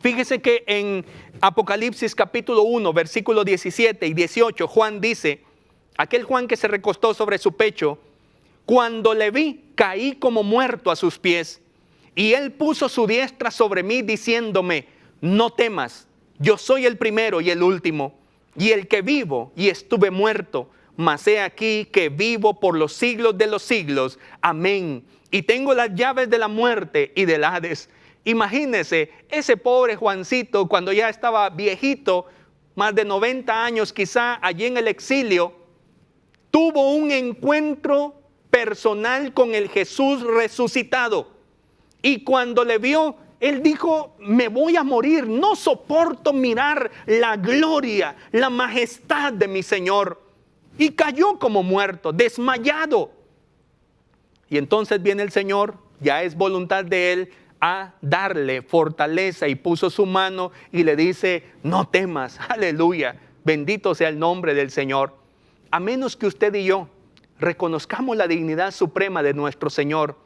Fíjese que en Apocalipsis capítulo 1, versículos 17 y 18, Juan dice, aquel Juan que se recostó sobre su pecho, cuando le vi, caí como muerto a sus pies, y él puso su diestra sobre mí diciéndome, no temas, yo soy el primero y el último, y el que vivo y estuve muerto, mas he aquí que vivo por los siglos de los siglos. Amén. Y tengo las llaves de la muerte y del Hades. Imagínese, ese pobre Juancito, cuando ya estaba viejito, más de 90 años quizá, allí en el exilio, tuvo un encuentro personal con el Jesús resucitado. Y cuando le vio, él dijo, me voy a morir, no soporto mirar la gloria, la majestad de mi Señor. Y cayó como muerto, desmayado. Y entonces viene el Señor, ya es voluntad de Él, a darle fortaleza y puso su mano y le dice, no temas, aleluya, bendito sea el nombre del Señor. A menos que usted y yo reconozcamos la dignidad suprema de nuestro Señor,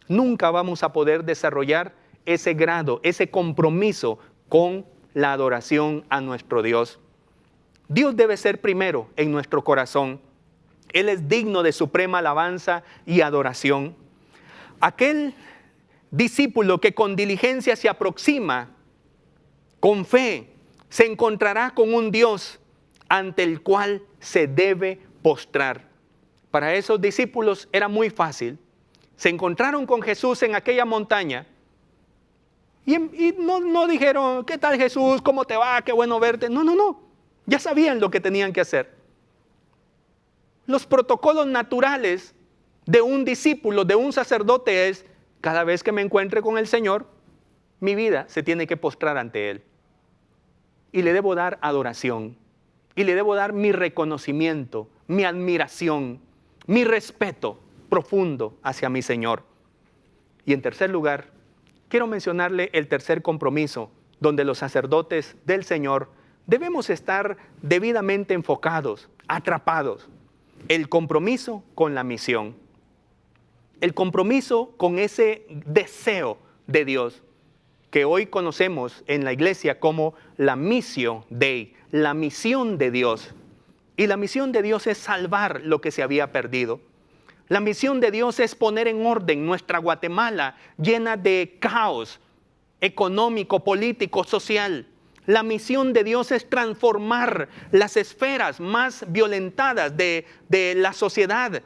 nunca vamos a poder desarrollar ese grado, ese compromiso con la adoración a nuestro Dios. Dios debe ser primero en nuestro corazón. Él es digno de suprema alabanza y adoración. Aquel discípulo que con diligencia se aproxima, con fe, se encontrará con un Dios ante el cual se debe postrar. Para esos discípulos era muy fácil. Se encontraron con Jesús en aquella montaña y no dijeron, ¿qué tal Jesús? ¿Cómo te va? Qué bueno verte. No. Ya sabían lo que tenían que hacer. Los protocolos naturales de un discípulo, de un sacerdote es, cada vez que me encuentre con el Señor, mi vida se tiene que postrar ante Él. Y le debo dar adoración. Y le debo dar mi reconocimiento, mi admiración, mi respeto profundo hacia mi Señor. Y en tercer lugar, quiero mencionarle el tercer compromiso, donde los sacerdotes del Señor debemos estar debidamente enfocados, atrapados. El compromiso con la misión. El compromiso con ese deseo de Dios que hoy conocemos en la iglesia como la Missio Dei, la misión de Dios. Y la misión de Dios es salvar lo que se había perdido. La misión de Dios es poner en orden nuestra Guatemala llena de caos económico, político, social. La misión de Dios es transformar las esferas más violentadas de la sociedad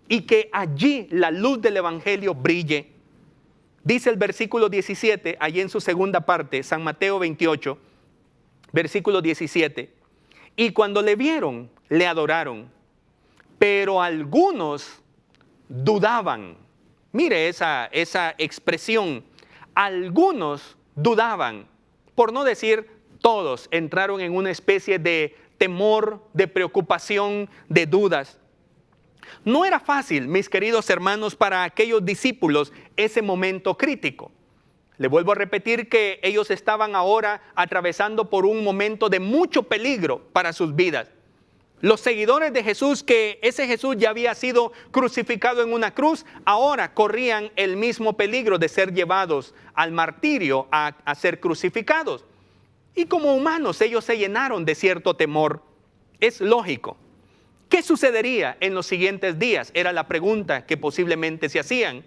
y que allí la luz del Evangelio brille. Dice el versículo 17, allí en su segunda parte, San Mateo 28, versículo 17. Y cuando le vieron, le adoraron, pero algunos dudaban. Mire esa expresión, algunos dudaban, por no decir todos entraron en una especie de temor, de preocupación, de dudas. No era fácil, mis queridos hermanos, para aquellos discípulos ese momento crítico. Le vuelvo a repetir que ellos estaban ahora atravesando por un momento de mucho peligro para sus vidas. Los seguidores de Jesús, que ese Jesús ya había sido crucificado en una cruz, ahora corrían el mismo peligro de ser llevados al martirio, a ser crucificados. Y como humanos ellos se llenaron de cierto temor. Es lógico. ¿Qué sucedería en los siguientes días? Era la pregunta que posiblemente se hacían.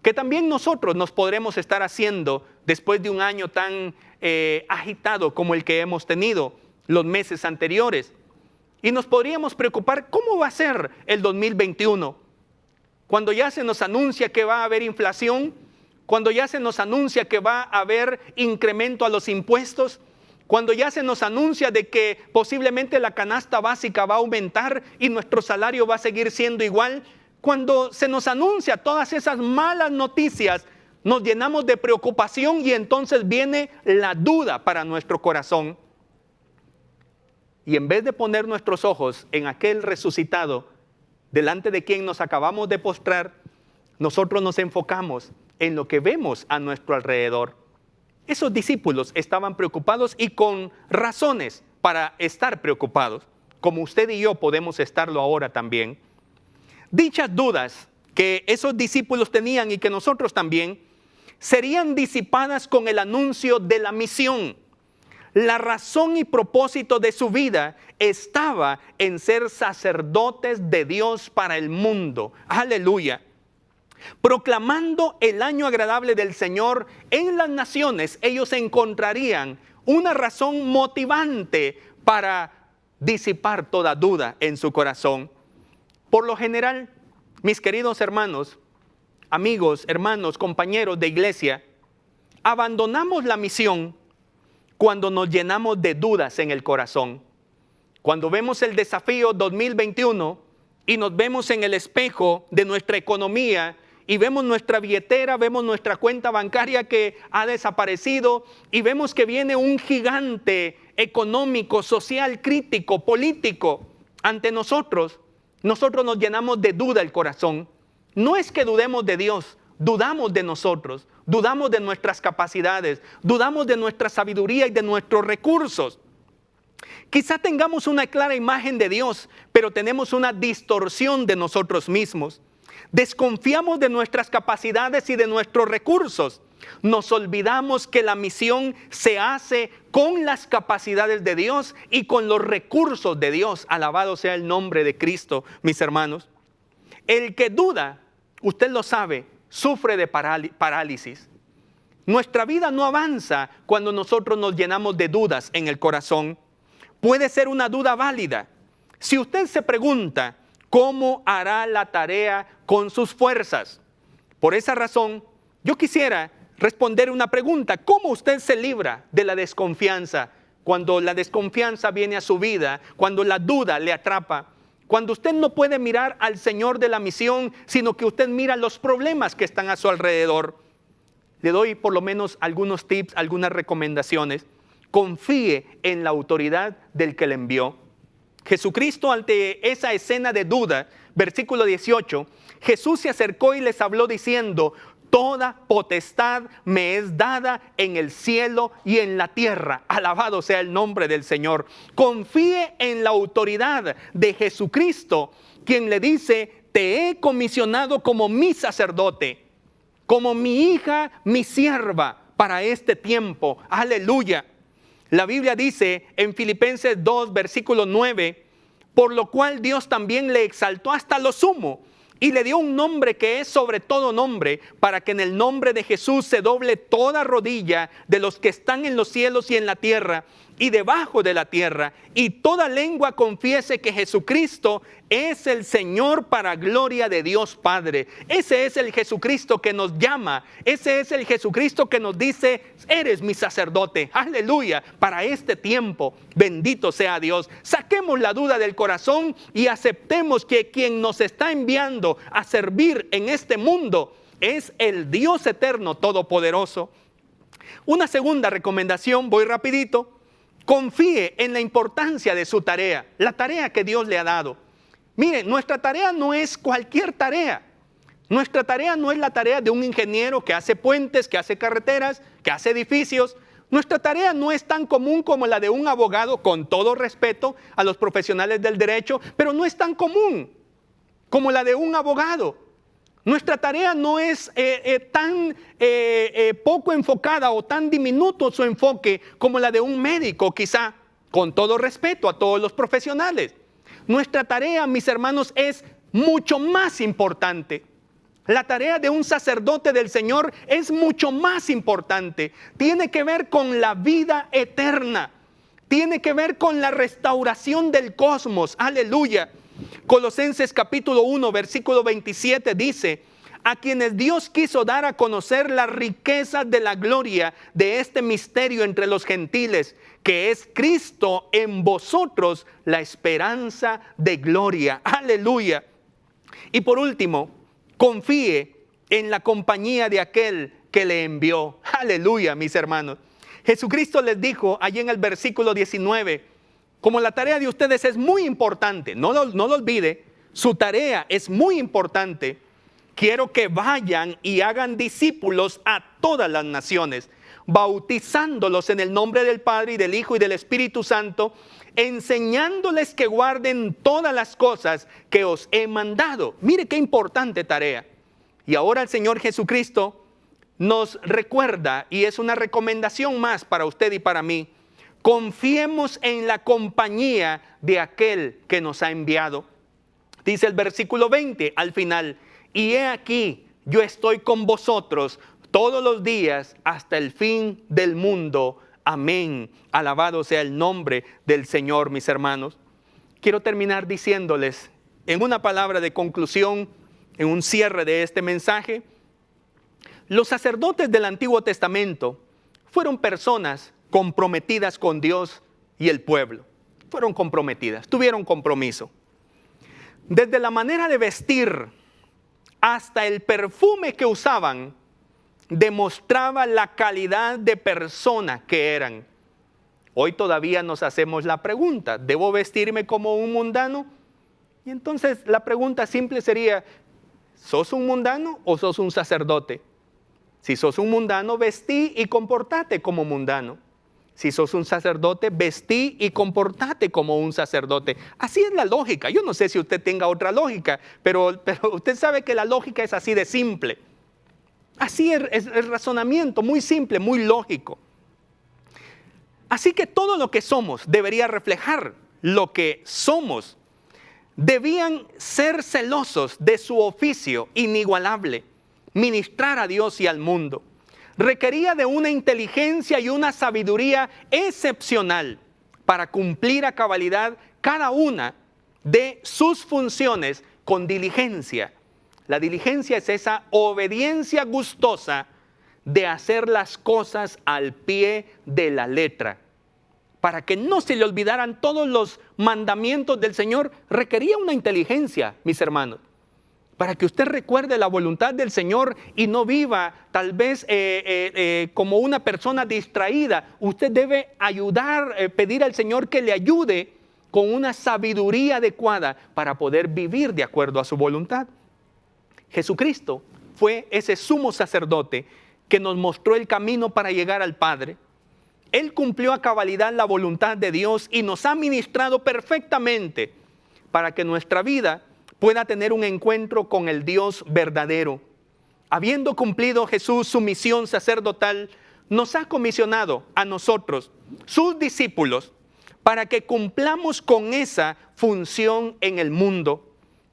Que también nosotros nos podremos estar haciendo después de un año tan agitado como el que hemos tenido los meses anteriores. Y nos podríamos preocupar, ¿cómo va a ser el 2021? Cuando ya se nos anuncia que va a haber inflación, cuando ya se nos anuncia que va a haber incremento a los impuestos, cuando ya se nos anuncia de que posiblemente la canasta básica va a aumentar y nuestro salario va a seguir siendo igual, cuando se nos anuncia todas esas malas noticias, nos llenamos de preocupación y entonces viene la duda para nuestro corazón. Y en vez de poner nuestros ojos en aquel resucitado, delante de quien nos acabamos de postrar, nosotros nos enfocamos en lo que vemos a nuestro alrededor. Esos discípulos estaban preocupados y con razones para estar preocupados, como usted y yo podemos estarlo ahora también. Dichas dudas que esos discípulos tenían y que nosotros también, serían disipadas con el anuncio de la misión. La razón y propósito de su vida estaba en ser sacerdotes de Dios para el mundo. Aleluya. Proclamando el año agradable del Señor en las naciones, ellos encontrarían una razón motivante para disipar toda duda en su corazón. Por lo general, mis queridos hermanos, amigos, hermanos, compañeros de iglesia, abandonamos la misión cuando nos llenamos de dudas en el corazón. Cuando vemos el desafío 2021 y nos vemos en el espejo de nuestra economía y vemos nuestra billetera, vemos nuestra cuenta bancaria que ha desaparecido y vemos que viene un gigante económico, social, crítico, político ante nosotros, nosotros nos llenamos de duda el corazón. No es que dudemos de Dios, dudamos de nosotros, dudamos de nuestras capacidades, dudamos de nuestra sabiduría y de nuestros recursos. Quizá tengamos una clara imagen de Dios, pero tenemos una distorsión de nosotros mismos. Desconfiamos de nuestras capacidades y de nuestros recursos. Nos olvidamos que la misión se hace con las capacidades de Dios y con los recursos de Dios. Alabado sea el nombre de Cristo, mis hermanos. El que duda, usted lo sabe, sufre de parálisis. Nuestra vida no avanza cuando nosotros nos llenamos de dudas en el corazón. Puede ser una duda válida. Si usted se pregunta, ¿cómo hará la tarea con sus fuerzas? Por esa razón, yo quisiera responder una pregunta. ¿Cómo usted se libra de la desconfianza cuando la desconfianza viene a su vida, cuando la duda le atrapa, cuando usted no puede mirar al Señor de la misión, sino que usted mira los problemas que están a su alrededor. Le doy por lo menos algunos tips, algunas recomendaciones. Confíe en la autoridad del que le envió. Jesucristo, ante esa escena de duda, versículo 18, Jesús se acercó y les habló diciendo: toda potestad me es dada en el cielo y en la tierra. Alabado sea el nombre del Señor. Confíe en la autoridad de Jesucristo, quien le dice: te he comisionado como mi sacerdote, como mi hija, mi sierva, para este tiempo. Aleluya. La Biblia dice en Filipenses 2, versículo 9, por lo cual Dios también le exaltó hasta lo sumo y le dio un nombre que es sobre todo nombre, para que en el nombre de Jesús se doble toda rodilla de los que están en los cielos y en la tierra y debajo de la tierra, y toda lengua confiese que Jesucristo es el Señor, para gloria de Dios Padre. Ese es el Jesucristo que nos llama, ese es el Jesucristo que nos dice: eres mi sacerdote, aleluya, para este tiempo. Bendito sea Dios. Saquemos la duda del corazón y aceptemos que quien nos está enviando a servir en este mundo es el Dios eterno todopoderoso. Una segunda recomendación, voy rapidito. Confíe en la importancia de su tarea, la tarea que Dios le ha dado. Mire, nuestra tarea no es cualquier tarea. Nuestra tarea no es la tarea de un ingeniero que hace puentes, que hace carreteras, que hace edificios. Nuestra tarea no es tan común como la de un abogado, con todo respeto a los profesionales del derecho, pero no es tan común como la de un abogado. Nuestra tarea no es tan poco enfocada o tan diminuto su enfoque como la de un médico, quizá, con todo respeto a todos los profesionales. Nuestra tarea, mis hermanos, es mucho más importante. La tarea de un sacerdote del Señor es mucho más importante. Tiene que ver con la vida eterna. Tiene que ver con la restauración del cosmos. Aleluya. Colosenses capítulo 1, versículo 27 dice: a quienes Dios quiso dar a conocer las riquezas de la gloria de este misterio entre los gentiles, que es Cristo en vosotros, la esperanza de gloria. Aleluya. Y por último, confíe en la compañía de aquel que le envió. Aleluya, mis hermanos. Jesucristo les dijo allí en el versículo 19, como la tarea de ustedes es muy importante, no lo olvide, su tarea es muy importante. Quiero que vayan y hagan discípulos a todas las naciones, bautizándolos en el nombre del Padre y del Hijo y del Espíritu Santo, enseñándoles que guarden todas las cosas que os he mandado. Mire qué importante tarea. Y ahora el Señor Jesucristo nos recuerda, y es una recomendación más para usted y para mí: confiemos en la compañía de aquel que nos ha enviado. Dice el versículo 20 al final: y he aquí, yo estoy con vosotros todos los días hasta el fin del mundo. Amén. Alabado sea el nombre del Señor, mis hermanos. Quiero terminar diciéndoles en una palabra de conclusión, en un cierre de este mensaje: los sacerdotes del Antiguo Testamento fueron personas comprometidas con Dios y el pueblo. Fueron comprometidas, tuvieron compromiso. Desde la manera de vestir hasta el perfume que usaban, demostraba la calidad de persona que eran. Hoy todavía nos hacemos la pregunta: ¿debo vestirme como un mundano? Y entonces la pregunta simple sería: ¿sos un mundano o sos un sacerdote? Si sos un mundano, vestí y comportate como mundano. Si sos un sacerdote, vestí y comportate como un sacerdote. Así es la lógica. Yo no sé si usted tenga otra lógica, pero usted sabe que la lógica es así de simple. Así es el razonamiento, muy simple, muy lógico. Así que todo lo que somos debería reflejar lo que somos. Debían ser celosos de su oficio inigualable, ministrar a Dios y al mundo. Requería de una inteligencia y una sabiduría excepcional para cumplir a cabalidad cada una de sus funciones con diligencia. La diligencia es esa obediencia gustosa de hacer las cosas al pie de la letra. para que no se le olvidaran todos los mandamientos del Señor, requería una inteligencia, mis hermanos. Para que usted recuerde la voluntad del Señor y no viva tal vez como una persona distraída. Usted debe pedir al Señor que le ayude con una sabiduría adecuada para poder vivir de acuerdo a su voluntad. Jesucristo fue ese sumo sacerdote que nos mostró el camino para llegar al Padre. Él cumplió a cabalidad la voluntad de Dios y nos ha ministrado perfectamente para que nuestra vida pueda tener un encuentro con el Dios verdadero. Habiendo cumplido Jesús su misión sacerdotal, nos ha comisionado a nosotros, sus discípulos, para que cumplamos con esa función en el mundo.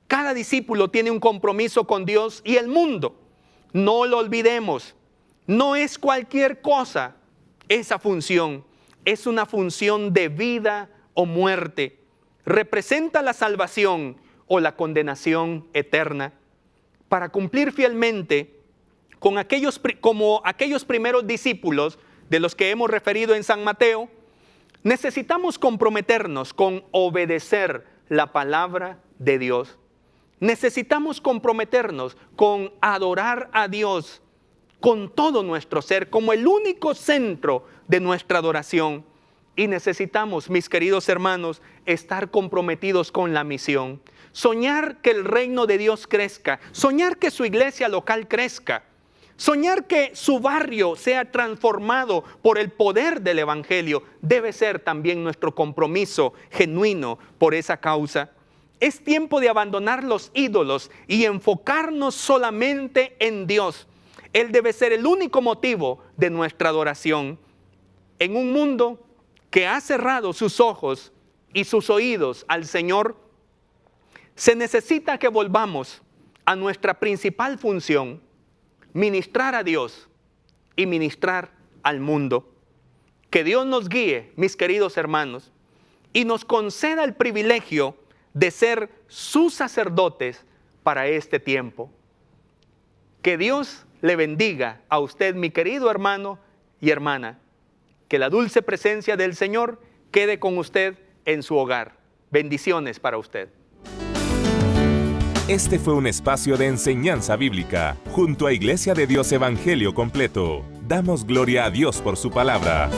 Cada discípulo tiene un compromiso con Dios y el mundo. No lo olvidemos, no es cualquier cosa esa función, es una función de vida o muerte. Representa la salvación o la condenación eterna. Para cumplir fielmente como aquellos primeros discípulos de los que hemos referido en San Mateo, necesitamos comprometernos con obedecer la palabra de Dios. Necesitamos comprometernos con adorar a Dios con todo nuestro ser, como el único centro de nuestra adoración. Y necesitamos, mis queridos hermanos, estar comprometidos con la misión. Soñar que el reino de Dios crezca, soñar que su iglesia local crezca, soñar que su barrio sea transformado por el poder del Evangelio, debe ser también nuestro compromiso genuino por esa causa. Es tiempo de abandonar los ídolos y enfocarnos solamente en Dios. Él debe ser el único motivo de nuestra adoración. En un mundo que ha cerrado sus ojos y sus oídos al Señor, se necesita que volvamos a nuestra principal función, ministrar a Dios y ministrar al mundo. Que Dios nos guíe, mis queridos hermanos, y nos conceda el privilegio de ser sus sacerdotes para este tiempo. Que Dios le bendiga a usted, mi querido hermano y hermana. Que la dulce presencia del Señor quede con usted en su hogar. Bendiciones para usted. Este fue un espacio de enseñanza bíblica junto a Iglesia de Dios Evangelio Completo. Damos gloria a Dios por su palabra.